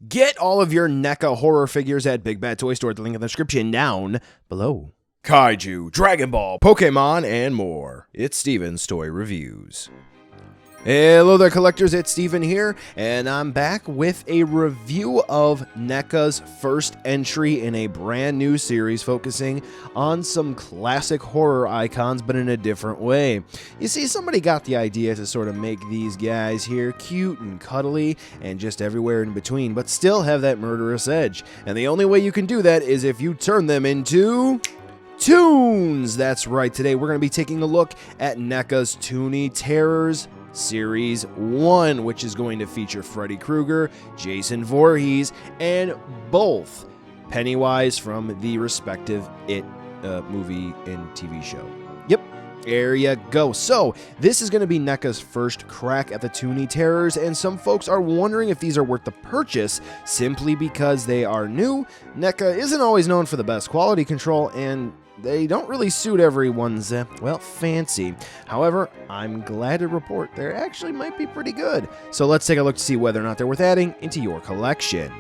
Get all of your NECA horror figures at Big Bad Toy Store. The link in the description down below. Kaiju, Dragon Ball, Pokemon, and more. It's Steven's Toy Reviews. Hello there, collectors. It's Steven here, and I'm back with a review of NECA's first entry in a brand new series focusing on some classic horror icons, but in a different way. You see, somebody got the idea to sort of make these guys here cute and cuddly and just everywhere in between, but still have that murderous edge. And the only way you can do that is if you turn them into Toons. That's right. Today we're going to be taking a look at NECA's Toony Terrors Series 1, which is going to feature Freddy Krueger, Jason Voorhees, and both Pennywise from the respective It movie and TV show. Yep, there you go. So, this is going to be NECA's first crack at the Toony Terrors, and some folks are wondering if these are worth the purchase simply because they are new. NECA isn't always known for the best quality control, and they don't really suit everyone's, well, fancy. However, I'm glad to report they actually might be pretty good. So let's take a look to see whether or not they're worth adding into your collection.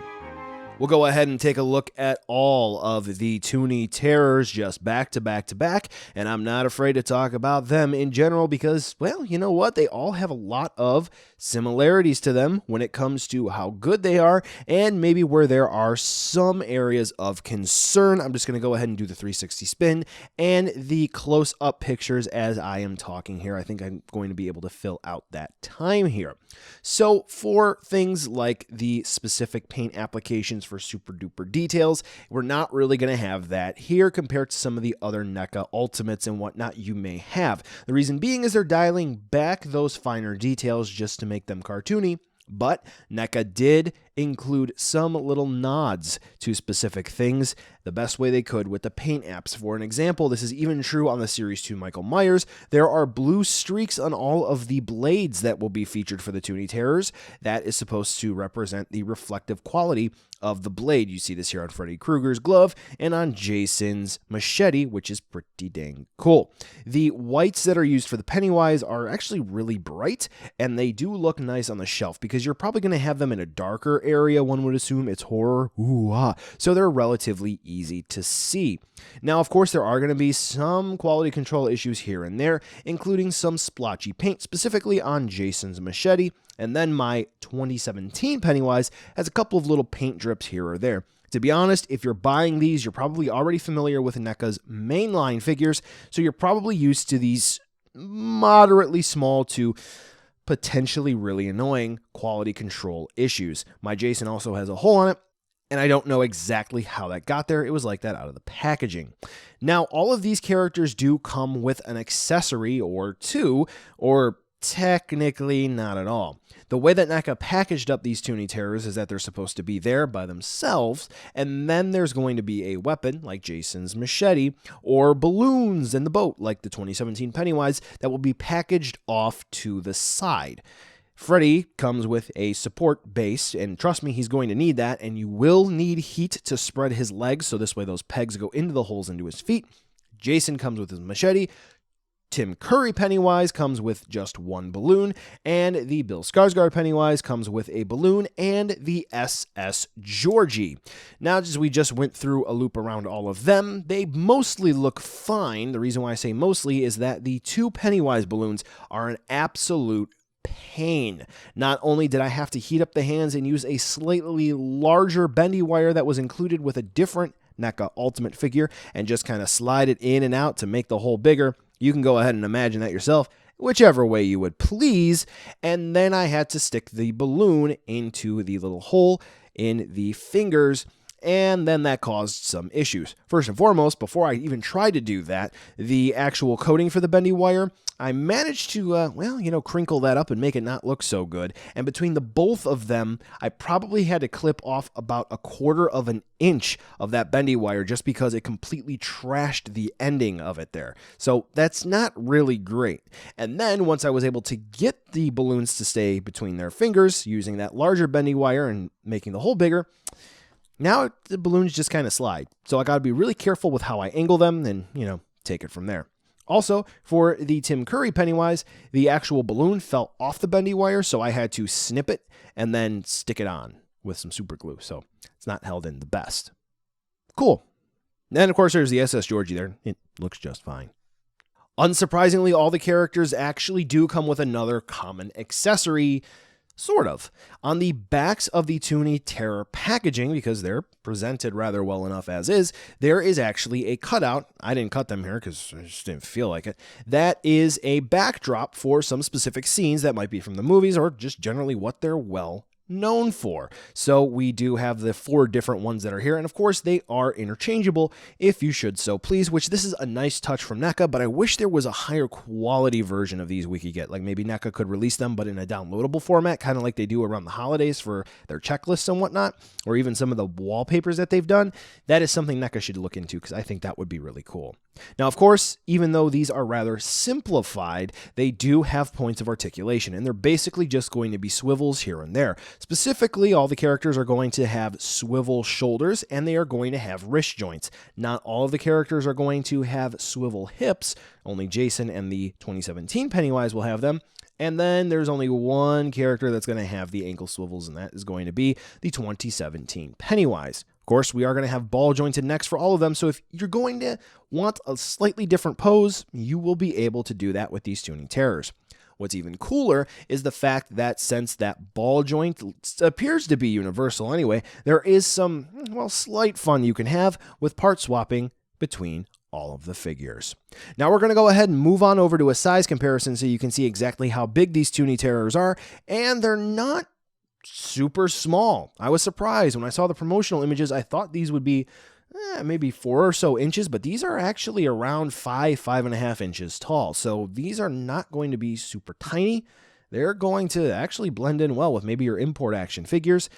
We'll go ahead and take a look at all of the Toony Terrors just back to back to back, and I'm not afraid to talk about them in general because, well, you know what? They all have a lot of similarities to them when it comes to how good they are and maybe where there are some areas of concern. I'm just going to go ahead and do the 360 spin and the close-up pictures as I am talking here. I think I'm going to be able to fill out that time here. So for things like the specific paint applications for super duper details, we're not really going to have that here compared to some of the other NECA Ultimates and whatnot you may have. The reason being is they're dialing back those finer details just to make them cartoony, but NECA did include some little nods to specific things the best way they could with the paint apps. For an example, this is even true on the Series 2 Michael Myers. There are blue streaks on all of the blades that will be featured for the Toony Terrors. That is supposed to represent the reflective quality of the blade. You see this here on Freddy Krueger's glove and on Jason's machete, which is pretty dang cool. The whites that are used for the Pennywise are actually really bright, and they do look nice on the shelf because you're probably going to have them in a darker area. One would assume it's horror. So they're relatively easy to see. Now, of course, there are going to be some quality control issues here and there, including some splotchy paint, specifically on Jason's machete. And then my 2017 Pennywise has a couple of little paint drips here or there. To be honest, if you're buying these, you're probably already familiar with NECA's mainline figures, so you're probably used to these moderately small to potentially really annoying quality control issues. My Jason also has a hole on it, and I don't know exactly how that got there. It was like that out of the packaging. Now, all of these characters do come with an accessory or two, or technically not at all. The way that NECA packaged up these Toony Terrors is that they're supposed to be there by themselves, and then there's going to be a weapon like Jason's machete, or balloons in the boat like the 2017 Pennywise that will be packaged off to the side. Freddy comes with a support base, and trust me, he's going to need that, and you will need heat to spread his legs, so this way those pegs go into the holes into his feet. Jason comes with his machete. Tim Curry Pennywise comes with just one balloon, and the Bill Skarsgård Pennywise comes with a balloon and the SS Georgie. Now, as we just went through a loop around all of them, they mostly look fine. The reason why I say mostly is that the two Pennywise balloons are an absolute pain. Not only did I have to heat up the hands and use a slightly larger bendy wire that was included with a different NECA Ultimate figure and just kind of slide it in and out to make the hole bigger. You can go ahead and imagine that yourself, whichever way you would please. And then I had to stick the balloon into the little hole in the fingers, and then that caused some issues. First and foremost, before I even tried to do that, the actual coating for the bendy wire, I managed to, crinkle that up and make it not look so good. And between the both of them, I probably had to clip off about 1/4 of an inch of that bendy wire just because it completely trashed the ending of it there. So that's not really great. And then once I was able to get the balloons to stay between their fingers using that larger bendy wire and making the hole bigger, now the balloons just kind of slide. So I got to be really careful with how I angle them and, take it from there. Also, for the Tim Curry Pennywise, the actual balloon fell off the bendy wire, so I had to snip it and then stick it on. with some super glue, so it's not held in the best. Cool. Then, of course, there's the SS Georgie there. It looks just fine. Unsurprisingly, all the characters actually do come with another common accessory, sort of. On the backs of the Toony Terror packaging, because they're presented rather well enough as is, there is actually a cutout. I didn't cut them here because I just didn't feel like it. That is a backdrop for some specific scenes that might be from the movies or just generally what they're well known for. So we do have the 4 different ones that are here, and of course they are interchangeable if you should so please, which this is a nice touch from NECA, but I wish there was a higher quality version of these we could get. Like maybe NECA could release them but in a downloadable format, kind of like they do around the holidays for their checklists and whatnot, or even some of the wallpapers that they've done. That is something NECA should look into because I think that would be really cool. Now, of course, even though these are rather simplified, they do have points of articulation, and they're basically just going to be swivels here and there. Specifically, all the characters are going to have swivel shoulders, and they are going to have wrist joints. Not all of the characters are going to have swivel hips. Only Jason and the 2017 Pennywise will have them. And then there's only one character that's going to have the ankle swivels, and that is going to be the 2017 Pennywise. Of course, we are going to have ball jointed necks for all of them, so if you're going to want a slightly different pose, you will be able to do that with these Toony Terrors. What's even cooler is the fact that since that ball joint appears to be universal anyway, there is some, well, slight fun you can have with part swapping between all of the figures. Now we're going to go ahead and move on over to a size comparison so you can see exactly how big these Toony Terrors are, and they're not super small. I was surprised when I saw the promotional images. I thought these would be maybe 4 or so inches, but these are actually around 5.5 inches tall. So these are not going to be super tiny. They're going to actually blend in well with maybe your import action figures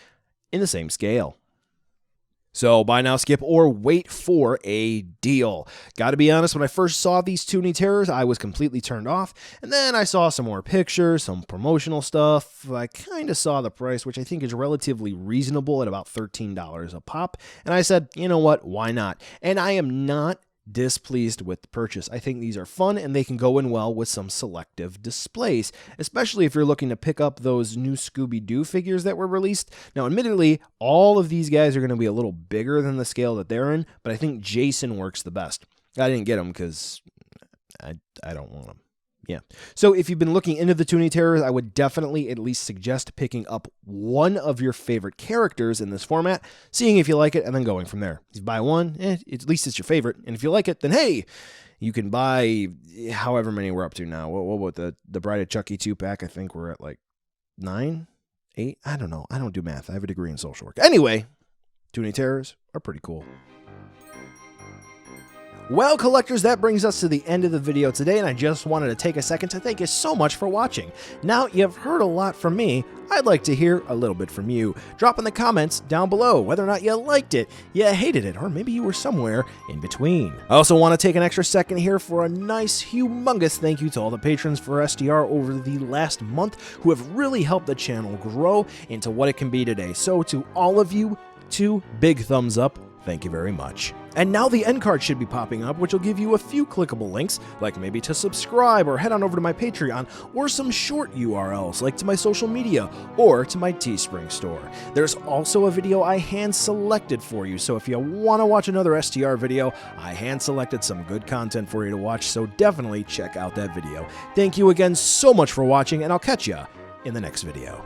in the same scale. So buy now, skip, or wait for a deal. Gotta be honest, when I first saw these Toony Terrors, I was completely turned off. And then I saw some more pictures, some promotional stuff. I kind of saw the price, which I think is relatively reasonable at about $13 a pop. And I said, you know what, why not? And I am not displeased with the purchase. I think these are fun and they can go in well with some selective displays, especially if you're looking to pick up those new Scooby-Doo figures that were released. Now, admittedly, all of these guys are going to be a little bigger than the scale that they're in, but I think Jason works the best. I didn't get them because I don't want them. Yeah. So if you've been looking into the Toony Terrors, I would definitely at least suggest picking up one of your favorite characters in this format, seeing if you like it, and then going from there. If you buy one, at least it's your favorite. And if you like it, then hey, you can buy however many we're up to now. What about the Bride of Chucky 2-pack? I think we're at like 9, 8? I don't know. I don't do math. I have a degree in social work. Anyway, Toony Terrors are pretty cool. Well, collectors, that brings us to the end of the video today, and I just wanted to take a second to thank you so much for watching. Now you've heard a lot from me, I'd like to hear a little bit from you. Drop in the comments down below whether or not you liked it, you hated it, or maybe you were somewhere in between. I also want to take an extra second here for a nice, humongous thank you to all the patrons for SDR over the last month who have really helped the channel grow into what it can be today. So to all of you, 2 big thumbs up. Thank you very much. And now the end card should be popping up, which will give you a few clickable links, like maybe to subscribe or head on over to my Patreon, or some short URLs like to my social media or to my Teespring store. There's also a video I hand-selected for you, so if you want to watch another STR video, I hand-selected some good content for you to watch, so definitely check out that video. Thank you again so much for watching, and I'll catch ya in the next video.